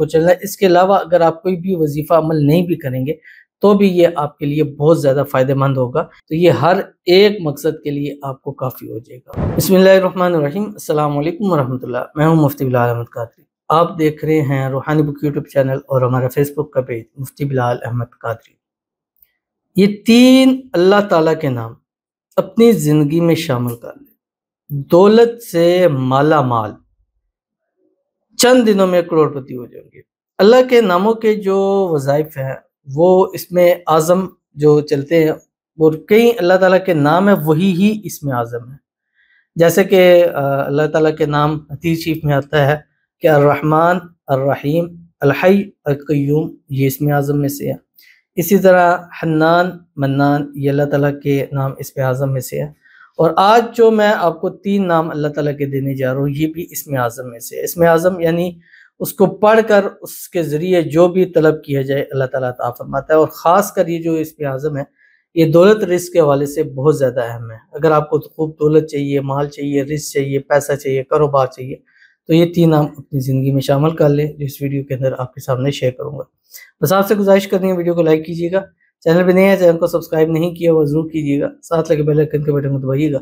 کو چلنا ہے۔ اس کے علاوہ اگر آپ کوئی بھی وظیفہ عمل نہیں بھی کریں گے تو بھی یہ آپ کے لیے بہت زیادہ فائدہ مند ہوگا، تو یہ ہر ایک مقصد کے لیے آپ کو کافی ہو جائے گا۔ بسم اللہ الرحمن الرحیم، السلام علیکم ورحمۃ اللہ۔ میں ہوں مفتی بلال احمد قادری، آپ دیکھ رہے ہیں روحانی بک یوٹیوب چینل اور ہمارا فیس بک کا پیج مفتی بلال احمد قادری۔ یہ 3 اللہ تعالیٰ کے نام اپنی زندگی میں شامل کر لیں، دولت سے مالا مال، چند دنوں میں کروڑپتی ہو جائیں گے۔ اللہ کے ناموں کے جو وظائف ہیں وہ اس میں اعظم جو چلتے ہیں، اور کئی اللہ تعالیٰ کے نام ہیں وہی ہی اس میں اعظم ہیں، جیسے کہ اللہ تعالیٰ کے نام حدیث شریف میں آتا ہے کہ الرحمن، الرحیم، الحی، القیوم، یہ اس میں اعظم میں سے ہے۔ اسی طرح حنان، منان، یہ اللہ تعالیٰ کے نام اس میں اعظم میں سے ہے۔ اور آج جو میں آپ کو 3 نام اللہ تعالیٰ کے دینے جا رہا ہوں، یہ بھی اسم اعظم میں سے ہے۔ اسم اعظم یعنی اس کو پڑھ کر اس کے ذریعے جو بھی طلب کیا جائے اللہ تعالیٰ عطا فرماتا ہے، اور خاص کر یہ جو اسم اعظم ہے یہ دولت رزق کے حوالے سے بہت زیادہ اہم ہے۔ اگر آپ کو خوب دولت چاہیے، مال چاہیے، رزق چاہیے، پیسہ چاہیے، کاروبار چاہیے، تو یہ 3 نام اپنی زندگی میں شامل کر لیں، جو اس ویڈیو کے اندر آپ کے سامنے شیئر کروں گا۔ بس آپ سے گزارش کرنی ہے، ویڈیو کو لائک کیجیے گا، چینل پہ نہیں ہے چینل کو سبسکرائب نہیں کیا وہ ضرور کیجیے گا، ساتھ لگے بیل آئیکن کے بٹن کو دبائیے گا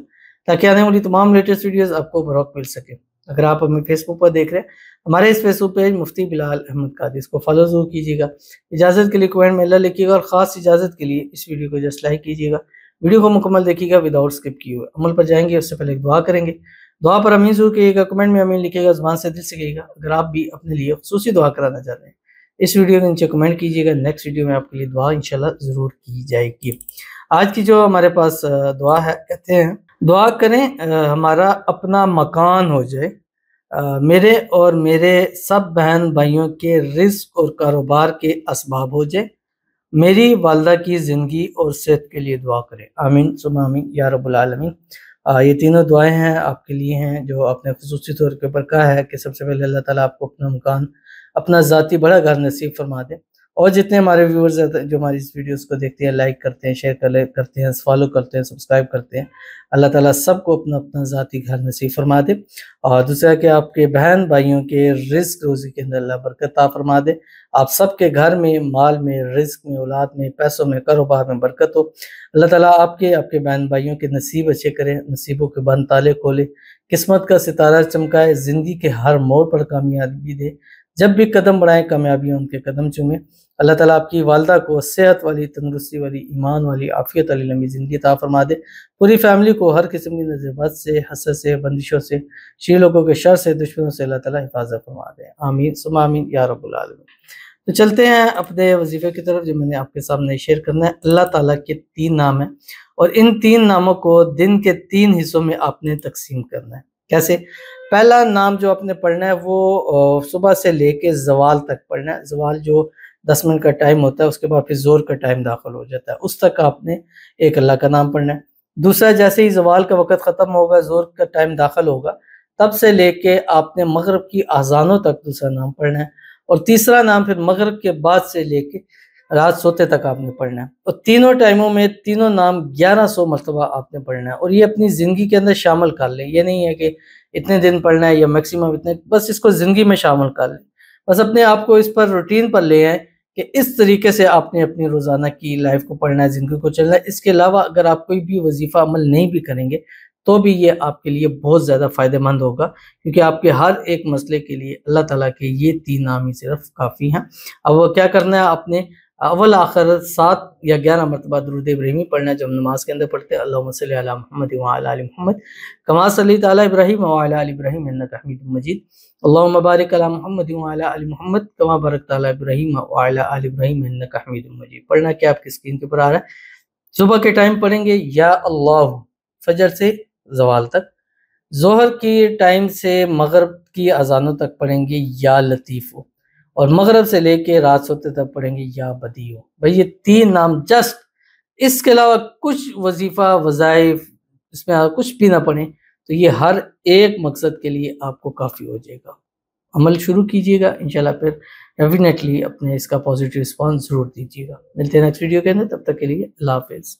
تاکہ آنے والی تمام لیٹسٹ ویڈیوز آپ کو بروقت مل سکے۔ اگر آپ ہمیں فیس بک پر دیکھ رہے ہیں، ہمارے اس فیس بک پیج مفتی بلال احمد قادری، اس کو فالو ضرور کیجیے گا۔ اجازت کے لیے کمنٹ میں اللہ لکھیے گا، اور خاص اجازت کے لیے اس ویڈیو کو جسٹ لائک کیجیے گا۔ ویڈیو کو مکمل دیکھیے گا وداؤٹ اسکپ کیے ہوئے۔ عمل پر جائیں گے اس سے پہلے ایک دعا کریں گے، دعا پر امین ضرور کیجیے گا، کمنٹ میں امین لکھیے گا، زبان سے دل سے کہیے گا۔ اگر آپ بھی اپنے لیے خصوصی دعا کرانا چاہتے ہیں اس ویڈیو کے نیچے کمنٹ کیجیے گا، نیکسٹ ویڈیو میں آپ کے لیے دعا انشاءاللہ ضرور کی جائے گی۔ آج کی جو ہمارے پاس دعا ہے، کہتے ہیں دعا کریں ہمارا اپنا مکان ہو جائے، میرے اور میرے سب بہن بھائیوں کے رزق اور کاروبار کے اسباب ہو جائے، میری والدہ کی زندگی اور صحت کے لیے دعا کریں، آمین ثم آمین یا رب العالمین۔ یہ تینوں دعائیں ہیں آپ کے لیے ہیں جو آپ نے خصوصی طور کے اوپر کہا ہے کہ سب سے پہلے اللہ تعالیٰ آپ کو اپنا مکان، اپنا ذاتی بڑا گھر نصیب فرما دے، اور جتنے ہمارے ویورز جو ہماری اس ویڈیوز کو دیکھتے ہیں، لائک کرتے ہیں، شیئر کرتے ہیں، فالو کرتے ہیں، سبسکرائب کرتے ہیں، اللہ تعالیٰ سب کو اپنا اپنا ذاتی گھر نصیب فرما دے۔ اور دوسرا کہ آپ کے بہن بھائیوں کے رزق روزی کے اندر اللہ برکت عطا فرما دے، آپ سب کے گھر میں، مال میں، رزق میں، اولاد میں، پیسوں میں، کاروبار میں برکت ہو۔ اللہ تعالیٰ آپ کے بہن بھائیوں کے نصیب اچھے کرے، نصیبوں کے بند تالے کھولے، قسمت کا ستارہ چمکائے، زندگی کے ہر موڑ پر کامیابی دے، جب بھی قدم بڑھائیں کامیابیاں ان کے قدم چومیں۔ اللہ تعالیٰ آپ کی والدہ کو صحت والی، تندرستی والی، ایمان والی، عافیت والی لمبی زندگی عطا فرما دے، پوری فیملی کو ہر قسم کی نظر بد سے، حسد سے، بندشوں سے، شریر لوگوں کے شر سے، دشمنوں سے اللہ تعالیٰ حفاظت فرما دے، آمین ثم آمین یا رب العالمین۔ تو چلتے ہیں اپنے وظیفے کی طرف جو میں نے آپ کے سامنے شیئر کرنا ہے۔ اللہ تعالیٰ کے 3 نام ہیں، اور ان 3 ناموں کو دن کے 3 حصوں میں آپ نے تقسیم کرنا ہے۔ کیسے؟ پہلا نام جو آپ نے پڑھنا ہے وہ صبح سے لے کے زوال تک پڑھنا ہے۔ زوال جو 10 منٹ کا ٹائم ہوتا ہے، اس کے بعد پھر زور کا ٹائم داخل ہو جاتا ہے، اس تک آپ نے ایک اللہ کا نام پڑھنا ہے۔ دوسرا، جیسے ہی زوال کا وقت ختم ہوگا، زور کا ٹائم داخل ہوگا، تب سے لے کے آپ نے مغرب کی اذانوں تک دوسرا نام پڑھنا ہے۔ اور تیسرا نام پھر مغرب کے بعد سے لے کے رات سوتے تک آپ نے پڑھنا ہے، اور تینوں ٹائموں میں تینوں نام 1100 مرتبہ آپ نے پڑھنا ہے، اور یہ اپنی زندگی کے اندر شامل کر لیں۔ یہ نہیں ہے کہ اتنے دن پڑھنا ہے یا میکسیمم اتنے، بس اس کو زندگی میں شامل کر لیں، بس اپنے آپ کو اس پر روٹین پر لے آئیں کہ اس طریقے سے آپ نے اپنی روزانہ کی لائف کو پڑھنا ہے، زندگی کو چلنا ہے۔ اس کے علاوہ اگر آپ کوئی بھی وظیفہ عمل نہیں بھی کریں گے تو بھی یہ آپ کے لیے بہت زیادہ فائدہ مند ہوگا، کیونکہ آپ کے ہر ایک مسئلے کے لیے اللہ تعالیٰ کے یہ 3 نام ہی صرف کافی ہیں۔ اب وہ کیا کرنا ہے، آپ نے اول آخر 7 یا 11 مرتبہ درود ابراہیمی پڑھنا ہے، جو ہم نماز کے اندر پڑھتے ہیں، اللہم صلی علی محمد وعلی آل محمد کما صلیت علی ابراہیم وعلی آل ابراہیم انک حمید مجید، اللہم بارک علی محمد وعلی آل محمد کما بارکت علی ابراہیم وعلی آل ابراہیم انک حمید مجید۔ پڑھنا کیا آپ کی اسکرین کے اوپر آ رہا ہے۔ صبح کے ٹائم پڑھیں گے یا اللہ، فجر سے زوال تک۔ ظہر کی ٹائم سے مغرب کی اذانوں تک پڑھیں گے یا لطیف ہو، اور مغرب سے لے کے رات سوتے تک پڑھیں گے یا بدیع ہو۔ بھئی یہ 3 نام جسٹ، اس کے علاوہ کچھ وظیفہ، وظائف، اس میں کچھ بھی نہ پڑھیں تو یہ ہر ایک مقصد کے لیے آپ کو کافی ہو جائے گا۔ عمل شروع کیجئے گا، انشاءاللہ پھر ڈیفینیٹلی اپنے اس کا پازیٹیو رسپانس ضرور دیجیے گا۔ ملتے ہیں نیکسٹ ویڈیو کے اندر، تب تک کے لیے اللہ حافظ۔